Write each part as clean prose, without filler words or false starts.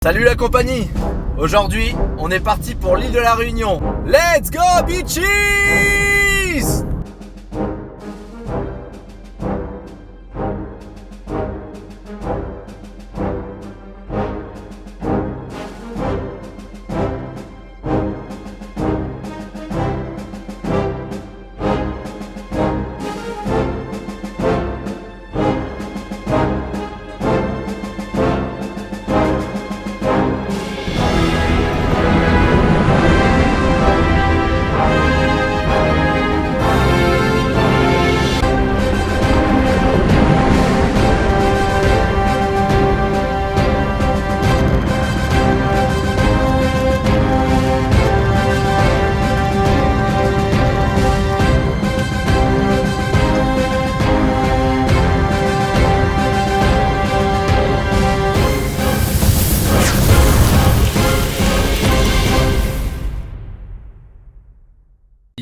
Salut la compagnie! Aujourd'hui, on est parti pour l'île de la Réunion. Let's go bitches!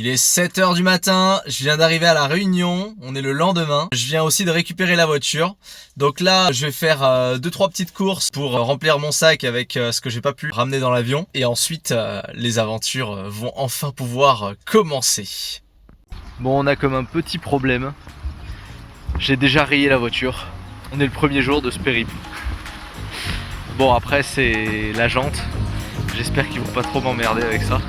Il est 7h du matin, je viens d'arriver à la Réunion, on est le lendemain. Je viens aussi de récupérer la voiture. Donc là, je vais faire 2-3 petites courses pour remplir mon sac avec ce que j'ai pas pu ramener dans l'avion. Et ensuite, les aventures vont enfin pouvoir commencer. Bon, on a comme un petit problème. J'ai déjà rayé la voiture. On est le premier jour de ce périple. Bon, après, c'est la jante. J'espère qu'ils vont pas trop m'emmerder avec ça.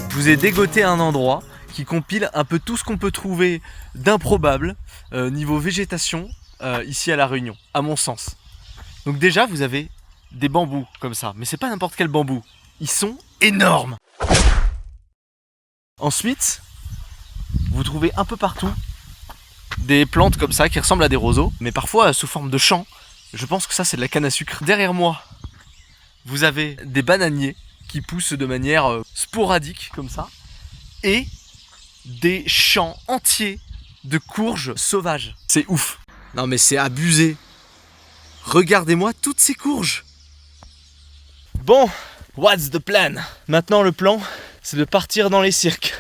Je vous ai dégoté un endroit qui compile un peu tout ce qu'on peut trouver d'improbable niveau végétation ici à La Réunion, à mon sens. Donc déjà, vous avez des bambous comme ça, mais c'est pas n'importe quel bambou. Ils sont énormes. Ensuite, vous trouvez un peu partout des plantes comme ça qui ressemblent à des roseaux, mais parfois sous forme de champs. Je pense que ça, c'est de la canne à sucre. Derrière moi, vous avez des bananiers qui poussent de manière sporadique comme ça, et des champs entiers de courges sauvages. C'est ouf. Non mais c'est abusé. Regardez-moi toutes ces courges. Bon, what's the plan? Maintenant le plan, c'est de partir dans les cirques.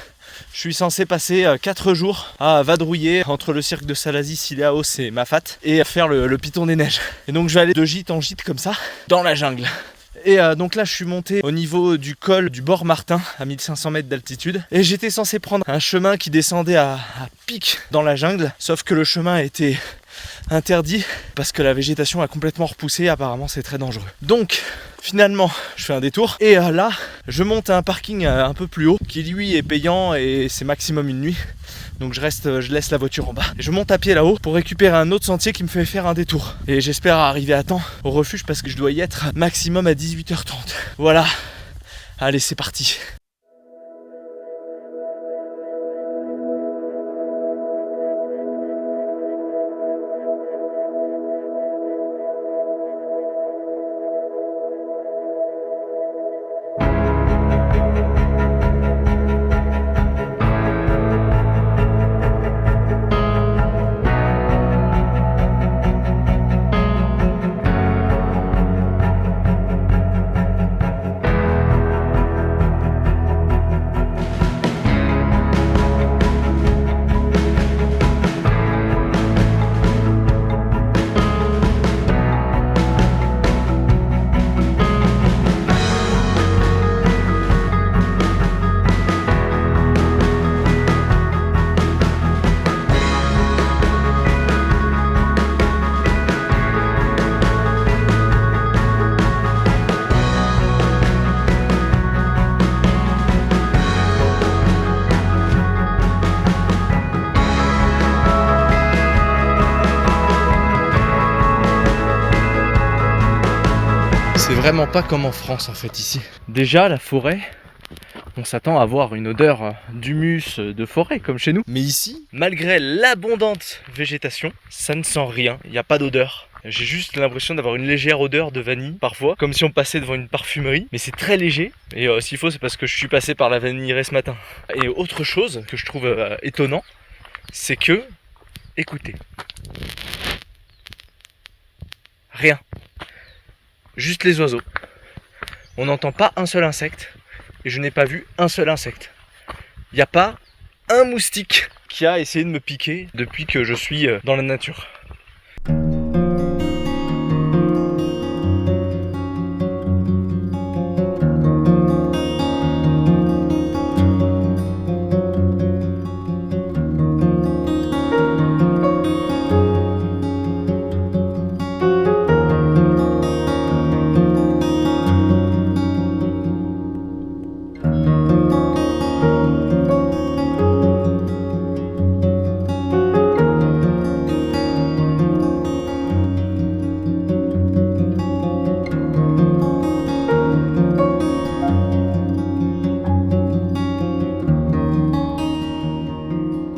Je suis censé passer 4 jours à vadrouiller entre le cirque de Salazie, Siléaos et Mafate, et faire le Python des Neiges. Et donc je vais aller de gîte en gîte comme ça, dans la jungle. Et donc là je suis monté au niveau du col du Bord Martin à 1500 mètres d'altitude, et j'étais censé prendre un chemin qui descendait à pic dans la jungle, sauf que le chemin était interdit parce que la végétation a complètement repoussé. Apparemment c'est très dangereux. Donc finalement je fais un détour, et là je monte à un parking un peu plus haut qui lui est payant et c'est maximum une nuit. Donc je laisse la voiture en bas et je monte à pied là-haut pour récupérer un autre sentier qui me fait faire un détour. Et j'espère arriver à temps au refuge parce que je dois y être maximum à 18h30. Voilà, allez c'est parti. C'est vraiment pas comme en France en fait ici. Déjà la forêt, on s'attend à avoir une odeur d'humus de forêt comme chez nous. Mais ici, malgré l'abondante végétation, ça ne sent rien, il n'y a pas d'odeur. J'ai juste l'impression d'avoir une légère odeur de vanille parfois, comme si on passait devant une parfumerie, mais c'est très léger. Et s'il faut, c'est parce que je suis passé par la vanillerie ce matin. Et autre chose que je trouve étonnant, c'est que, écoutez, rien, juste les oiseaux. On n'entend pas un seul insecte, et je n'ai pas vu un seul insecte. Il n'y a pas un moustique qui a essayé de me piquer depuis que je suis dans la nature.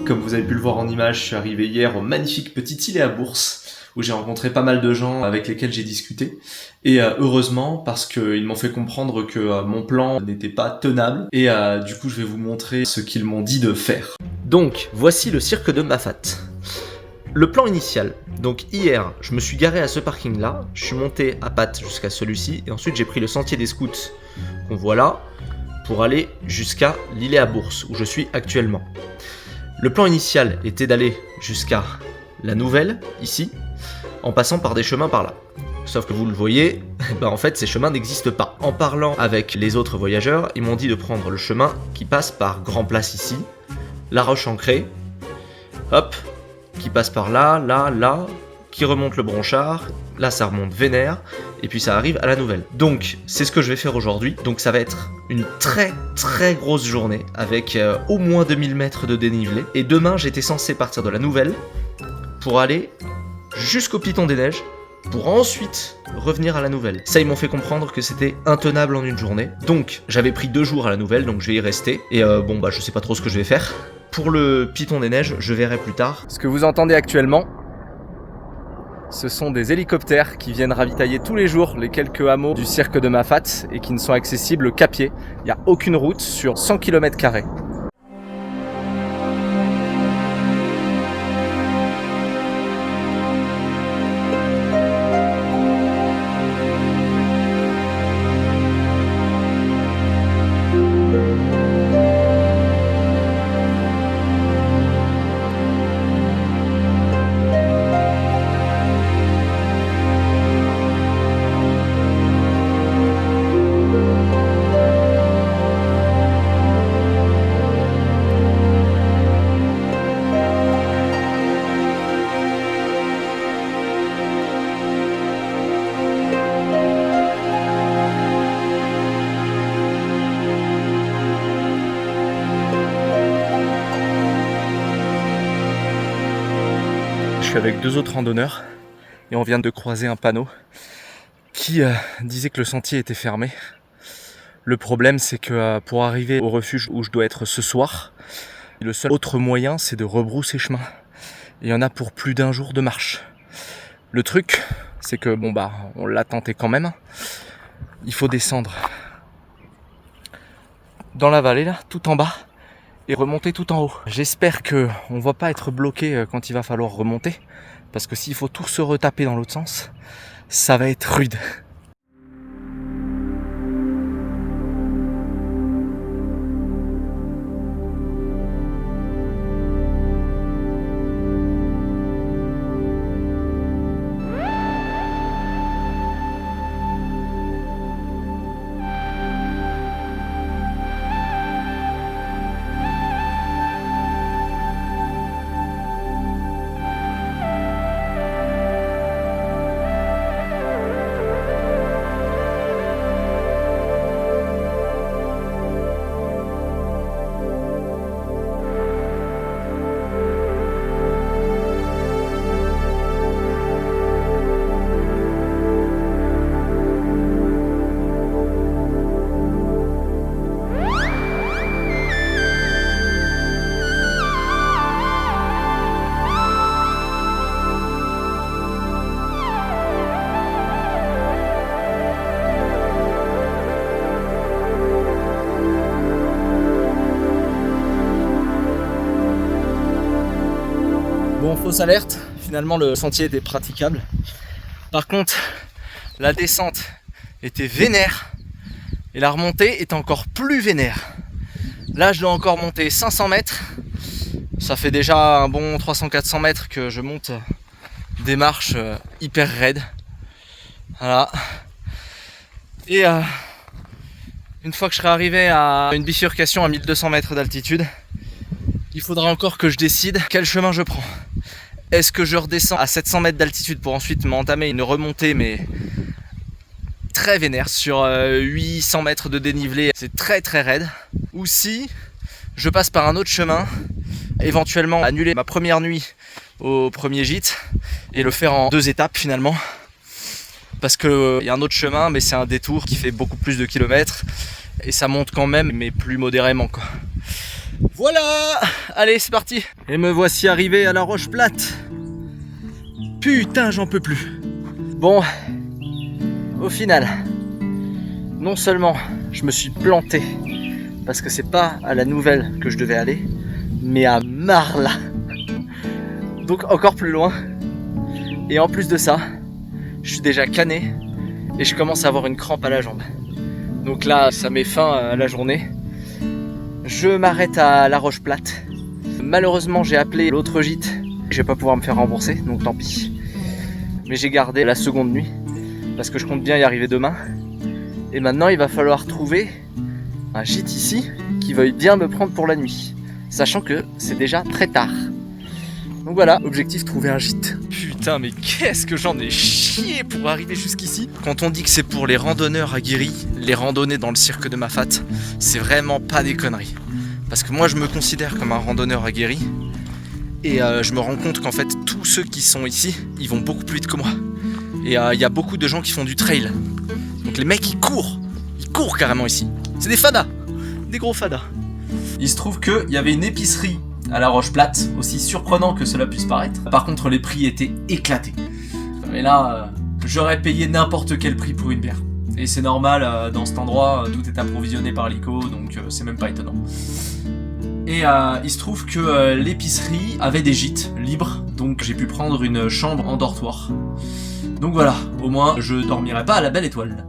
Comme vous avez pu le voir en image, je suis arrivé hier au magnifique petit îlet à Bourse, où j'ai rencontré pas mal de gens avec lesquels j'ai discuté. Et heureusement, parce qu'ils m'ont fait comprendre que mon plan n'était pas tenable. Et du coup, je vais vous montrer ce qu'ils m'ont dit de faire. Donc, voici le cirque de Mafate. Le plan initial. Donc hier, je me suis garé à ce parking-là, je suis monté à pattes jusqu'à celui-ci, et ensuite j'ai pris le sentier des scouts qu'on voit là, pour aller jusqu'à l'îlet à Bourse, où je suis actuellement. Le plan initial était d'aller jusqu'à la Nouvelle, ici, en passant par des chemins par là. Sauf que vous le voyez, en fait ces chemins n'existent pas. En parlant avec les autres voyageurs, ils m'ont dit de prendre le chemin qui passe par Grand Place ici, La Roche Ancrée, hop, qui passe par là, là, qui remonte le Bronchard, là ça remonte Vénère, et puis ça arrive à la Nouvelle. Donc c'est ce que je vais faire aujourd'hui, donc ça va être une très très grosse journée, avec au moins 2000 mètres de dénivelé, et demain j'étais censé partir de la Nouvelle, pour aller jusqu'au Piton des Neiges, pour ensuite revenir à la Nouvelle. Ça ils m'ont fait comprendre que c'était intenable en une journée, donc j'avais pris 2 jours à la Nouvelle, donc je vais y rester, et je sais pas trop ce que je vais faire. Pour le Piton des Neiges, je verrai plus tard. Ce que vous entendez actuellement, ce sont des hélicoptères qui viennent ravitailler tous les jours les quelques hameaux du cirque de Mafate et qui ne sont accessibles qu'à pied. Il n'y a aucune route sur 100 km². Je suis avec 2 autres randonneurs et on vient de croiser un panneau qui disait que le sentier était fermé. Le problème c'est que pour arriver au refuge où je dois être ce soir, le seul autre moyen c'est de rebrousser chemin. Et il y en a pour plus d'1 jour de marche. Le truc c'est que on l'a tenté quand même. Il faut descendre dans la vallée là, tout en bas, et remonter tout en haut. J'espère qu'on va pas être bloqué quand il va falloir remonter, parce que s'il faut tout se retaper dans l'autre sens, ça va être rude. Bon, fausse alerte, finalement le sentier était praticable. Par contre, la descente était vénère et la remontée est encore plus vénère. Là, je dois encore monter 500 mètres. Ça fait déjà un bon 300-400 mètres que je monte des marches hyper raides. Voilà. Et une fois que je serai arrivé à une bifurcation à 1200 mètres d'altitude, il faudra encore que je décide quel chemin je prends. Est-ce que je redescends à 700 mètres d'altitude pour ensuite m'entamer une remontée mais très vénère sur 800 mètres de dénivelé, c'est très très raide, ou si je passe par un autre chemin, éventuellement annuler ma première nuit au premier gîte et le faire en 2 étapes finalement, parce qu'il y a un autre chemin mais c'est un détour qui fait beaucoup plus de kilomètres et ça monte quand même mais plus modérément quoi. Voilà, allez c'est parti. Et me voici arrivé à la roche plate. Putain j'en peux plus. Bon, au final, non seulement je me suis planté parce que c'est pas à la Nouvelle que je devais aller, mais à Marla, donc encore plus loin. Et en plus de ça, je suis déjà cané et je commence à avoir une crampe à la jambe. Donc là ça met fin à la journée. Je m'arrête à la roche plate. Malheureusement j'ai appelé l'autre gîte, je vais pas pouvoir me faire rembourser, donc tant pis. Mais j'ai gardé la seconde nuit parce que je compte bien y arriver demain. Et maintenant il va falloir trouver un gîte ici qui veuille bien me prendre pour la nuit, sachant que c'est déjà très tard. Donc voilà, objectif trouver un gîte. Putain mais qu'est-ce que j'en ai chié pour arriver jusqu'ici. Quand on dit que c'est pour les randonneurs aguerris, les randonnées dans le cirque de Mafate, c'est vraiment pas des conneries. Parce que moi je me considère comme un randonneur aguerri et je me rends compte qu'en fait tous ceux qui sont ici, ils vont beaucoup plus vite que moi. Et il y a beaucoup de gens qui font du trail. Donc les mecs ils courent carrément ici. C'est des fadas, des gros fadas. Il se trouve qu'il y avait une épicerie à la Roche Plate, aussi surprenant que cela puisse paraître. Par contre les prix étaient éclatés. Et là, j'aurais payé n'importe quel prix pour une bière. Et c'est normal, dans cet endroit, tout est approvisionné par l'ICO, donc c'est même pas étonnant. Et il se trouve que l'épicerie avait des gîtes libres, donc j'ai pu prendre une chambre en dortoir. Donc voilà, au moins je dormirai pas à la Belle Étoile.